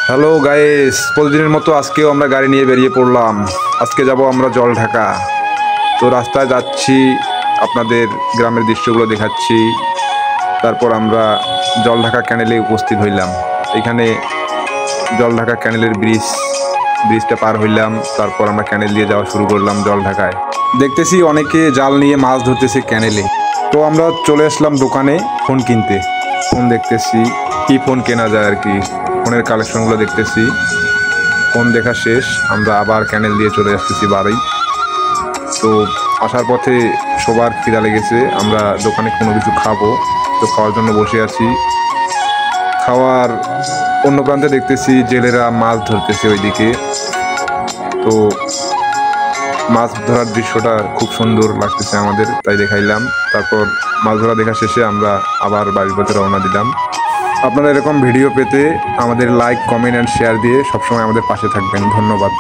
Hello guys, প্রতিদিনের মতো আজকেও আমরা গাড়ি নিয়ে বেরিয়ে পড়লাম। আজকে যাব আমরা জলঢাকা। তো রাস্তায় যাচ্ছি, আপনাদের গ্রামের দৃশ্যগুলো দেখাচ্ছি। তারপর আমরা জলঢাকা ক্যানেলে উপস্থিত হইলাম। এখানে জলঢাকা ক্যানেলের ব্রিজটা পার হইলাম। তারপর আমরা ক্যানেল দিয়ে যাওয়া শুরু করলাম জলঢাকায়। দেখতেছি অনেকে জাল নিয়ে মাছ ধরতেছে ক্যানেলে। তো আমরা চলে আসলাম দোকানে ফোন কিনতে। ফোন দেখতেছি কি ফোন কেনা যায় আর কি, ফোনের কালেকশনগুলো দেখতেছি। ফোন দেখা শেষ, আমরা আবার ক্যানেল দিয়ে চলে আসতেছি বাড়ি। তো আসার পথে সবার খিদা লেগেছে, আমরা দোকানে কোনো কিছু খাবো, তো খাওয়ার জন্য বসে আছি। খাওয়ার অন্য প্রান্তে দেখতেছি জেলেরা মাছ ধরতেছে ওইদিকে। তো মাছ ধরার দৃশ্যটা খুব সুন্দর লাগতেছে আমাদের, তাই দেখাইলাম। তারপর মাছ ধরা দেখা শেষে আমরা আবার বাড়ির পথে রওনা দিলাম। আপনারা এরকম ভিডিও পেতে আমাদের লাইক, কমেন্ট অ্যান্ড শেয়ার দিয়ে সবসময় আমাদের পাশে থাকবেন। ধন্যবাদ।